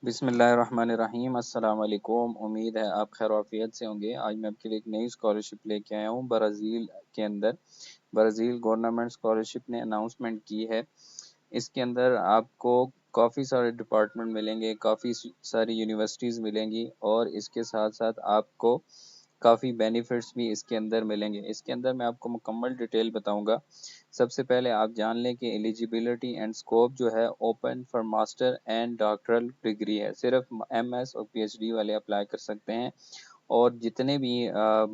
بسم اللہ الرحمن الرحیم۔ السلام علیکم، امید ہے آپ خیر وعافیت سے ہوں گے۔ آج میں آپ کے لیے ایک نئی اسکالرشپ لے کے آیا ہوں برازیل کے اندر۔ برازیل گورنمنٹ اسکالرشپ نے اناؤنسمنٹ کی ہے۔ اس کے اندر آپ کو کافی سارے ڈپارٹمنٹ ملیں گے، کافی ساری یونیورسٹیز ملیں گی، اور اس کے ساتھ ساتھ آپ کو کافی بینیفٹس بھی اس کے اندر ملیں گے۔ اس کے اندر میں آپ کو مکمل ڈیٹیل بتاؤں گا۔ سب سے پہلے آپ جان لیں کہ ایلیجیبلٹی اینڈ سکوپ جو ہے open for master and doctoral degree ہے۔ صرف ایم ایس اور پی ایچ ڈی والے اپلائی کر سکتے ہیں، اور جتنے بھی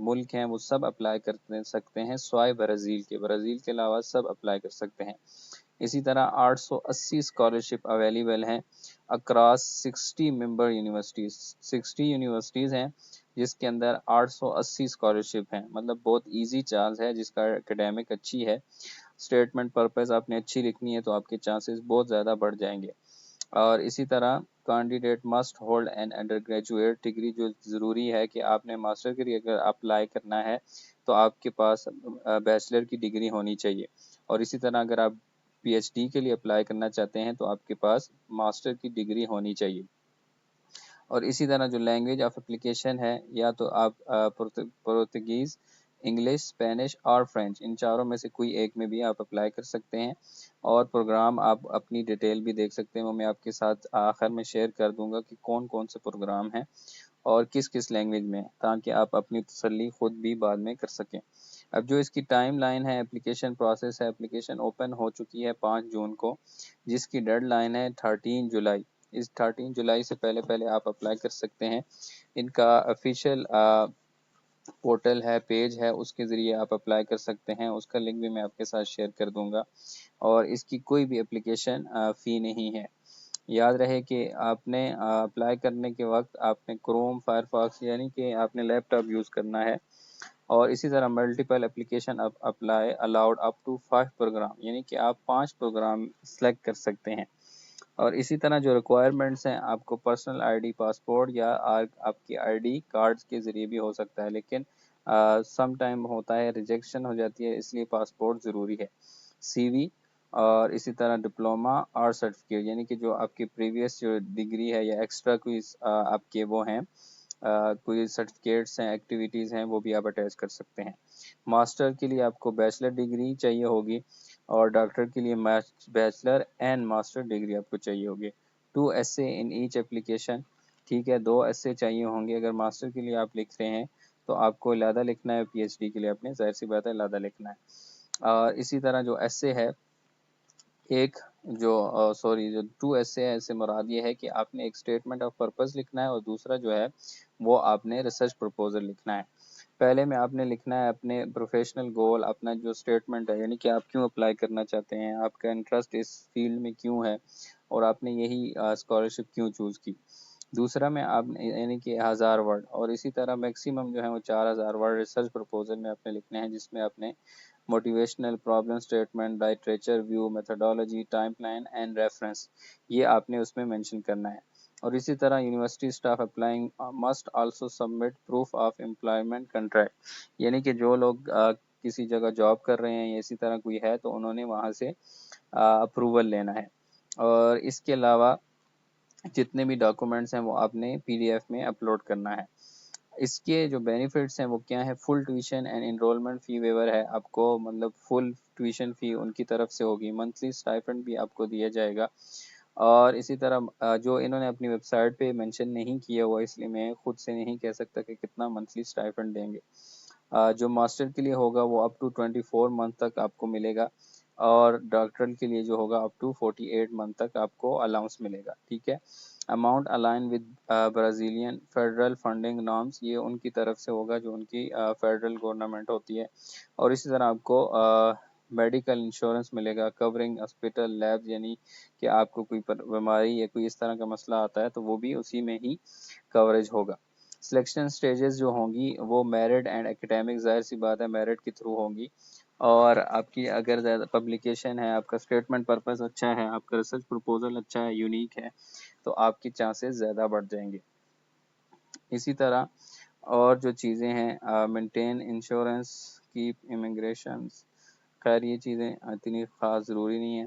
ملک ہیں وہ سب اپلائی کر سکتے ہیں سوائے برازیل کے۔ برازیل کے علاوہ سب اپلائی کر سکتے ہیں۔ اسی طرح 880 اسکالرشپ اویلیبل ہیں اکراس 60 ممبر یونیورسٹیز۔ 60 یونیورسٹیز ہیں جس کے اندر 880 اسکالرشپ ہیں، مطلب بہت ایزی چانس ہے جس کا اکیڈیمک اچھی ہے، اسٹیٹمنٹ پرپز آپ نے اچھی لکھنی ہے تو آپ کے چانسز بہت زیادہ بڑھ جائیں گے۔ اور اسی طرح candidate must hold an undergraduate degree, جو ضروری ہے کہ آپ نے ماسٹر کے لیے اگر اپلائی کرنا ہے تو آپ کے پاس بیچلر کی ڈگری ہونی چاہیے، اور اسی طرح اگر آپ پی ایچ ڈی کے لیے اپلائی کرنا چاہتے ہیں تو آپ کے پاس ماسٹر کی ڈگری ہونی چاہیے۔ اور اسی طرح جو لینگویج آف اپلیکیشن ہے، یا تو آپ پرتگیز، انگلش، اسپینش اور فرینچ، ان چاروں میں سے کوئی ایک میں بھی آپ اپلائی کر سکتے ہیں۔ اور پروگرام آپ اپنی ڈیٹیل بھی دیکھ سکتے ہیں، وہ میں آپ کے ساتھ آخر میں شیئر کر دوں گا کہ کون کون سے پروگرام ہیں اور کس کس لینگویج میں، تاکہ آپ اپنی تسلی خود بھی بعد میں کر سکیں۔ اب جو اس کی ٹائم لائن ہے، اپلیکیشن پروسیس ہے، اپلیکیشن اوپن ہو چکی ہے 5 جون کو، جس کی ڈیڈ لائن ہے 13 جولائی۔ اس 13 جولائی سے پہلے آپ اپلائی کر سکتے ہیں۔ ان کا آفیشیل پورٹل ہے، پیج ہے، اس کے ذریعے آپ اپلائی کر سکتے ہیں۔ اس کا لنک بھی میں آپ کے ساتھ شیئر کر دوں گا، اور اس کی کوئی بھی اپلیکیشن فی نہیں ہے۔ یاد رہے کہ آپ نے اپلائی کرنے کے وقت آپ نے کروم، فائر فاکس، یعنی کہ آپ نے لیپ ٹاپ یوز کرنا ہے، اور اسی طرح multiple application apply allowed up to 5 programme, یعنی کہ آپ 5 پروگرام سلیکٹ کر سکتے ہیں۔ اور اسی طرح جو ریکوائرمنٹس ہیں، آپ کو پرسنل آئی ڈی، پاسپورٹ، یا آپ کی آئی ڈی کارڈز کے ذریعے بھی ہو سکتا ہے، لیکن سم ٹائم ہوتا ہے ریجیکشن ہو جاتی ہے، اس لیے پاسپورٹ ضروری ہے۔ سی وی، اور اسی طرح ڈپلوما اور سرٹیفکیٹ، یعنی کہ جو آپ کی پریویس جو ڈگری ہے یا ایکسٹرا کوئی آپ کے وہ ہیں، کوئی سرٹیفکیٹس ہیں، ایکٹیویٹیز ہیں، وہ بھی آپ اٹیچ کر سکتے ہیں۔ ماسٹر کے لیے آپ کو بیچلر ڈگری چاہیے ہوگی، اور ڈاکٹر کے لیے بیچلر اینڈ ماسٹر ڈگری آپ کو چاہیے ہوگی۔ 2 ایسے ان ایچ اپلیکیشن، ٹھیک ہے، 2 ایسے چاہیے ہوں گے۔ اگر ماسٹر کے لیے آپ لکھ رہے ہیں تو آپ کو علیحدہ لکھنا ہے، پی ایچ ڈی کے لیے آپ نے ظاہر سی بات ہے علیحدہ لکھنا ہے۔ اور اسی طرح جو ایسے ہے، ایک جو جو 2 ایسے ہے، ایسے مراد یہ ہے کہ آپ نے ایک اسٹیٹمنٹ آف پرپز لکھنا ہے، اور دوسرا جو ہے وہ آپ نے ریسرچ پروپوزل لکھنا ہے۔ پہلے میں آپ نے لکھنا ہے اپنے پروفیشنل گول، اپنا جو اسٹیٹمنٹ ہے، یعنی کہ آپ کیوں اپلائی کرنا چاہتے ہیں، آپ کا انٹرسٹ اس فیلڈ میں کیوں ہے، اور آپ نے یہی اسکالرشپ کیوں چوز کی۔ دوسرا میں آپ نے یعنی کہ 1000 ورڈ، اور اسی طرح میکسیمم جو ہے وہ 4000 ورڈ ریسرچ پروپوزل میں آپ نے لکھنے ہیں، جس میں آپ نے motivational, problem statement, literature review, methodology, time plan and reference, یہ آپ نے اس میں مینشن کرنا ہے۔ اور اسی طرح university staff applying must also submit proof of employment contract, یعنی کہ جو لوگ کسی جگہ جاب کر رہے ہیں یا اسی طرح کوئی ہے تو انہوں نے وہاں سے اپروول لینا ہے۔ اور اس کے علاوہ جتنے بھی ڈاکومنٹس ہیں وہ آپ نے پی ڈی ایف میں اپلوڈ کرنا ہے۔ اس کے جو بینیفٹس ہیں وہ کیا ہے، فل ٹیوشن اینڈ انرولمنٹ فی ویور ہے، آپ کو مطلب فل ٹیوشن فی ان کی طرف سے ہوگی، منتھلی اسٹائپنڈ بھی آپ کو دیا جائے گا۔ اور اسی طرح جو انہوں نے اپنی ویب سائٹ پہ مینشن نہیں کیا ہوا، اس لیے میں خود سے نہیں کہہ سکتا کہ کتنا منتھلی اسٹائپنڈ دیں گے۔ جو ماسٹر کے لیے ہوگا وہ اپ ٹو 24 منتھ تک آپ کو ملے گا، اور ڈاکٹرل کے لیے جو ہوگا اپ ٹو 48 منتھ تک آپ کو الاؤنس ملے گا، ٹھیک ہے۔ Amount align with Brazilian federal funding norms, یہ ان کی طرف سے ہوگا جو ان کی فیڈرل گورنمنٹ ہوتی ہے۔ اور اسی طرح آپ کو میڈیکل انشورنس ملے گا، کورنگ ہاسپٹل، لیبز، یعنی کہ آپ کو کوئی بیماری یا کوئی اس طرح کا مسئلہ آتا ہے تو وہ بھی اسی میں ہی کوریج ہوگا۔ سلیکشن سٹیجز جو ہوں گی وہ میرٹ اینڈ اکیڈیمک، ظاہر سی بات ہے میرٹ کے تھرو ہوں گی، اور آپ کی اگر زیادہ پبلیکیشن ہے، آپ کا اسٹیٹمنٹ پرپز اچھا ہے، آپ کا ریسرچ پروپوزل اچھا ہے، یونیک ہے، تو آپ کی چانسز زیادہ بڑھ جائیں گے۔ اسی طرح اور جو چیزیں ہیں، مینٹین انشورنس، کیپ امیگریشن، خیر یہ چیزیں اتنی خاص ضروری نہیں ہیں۔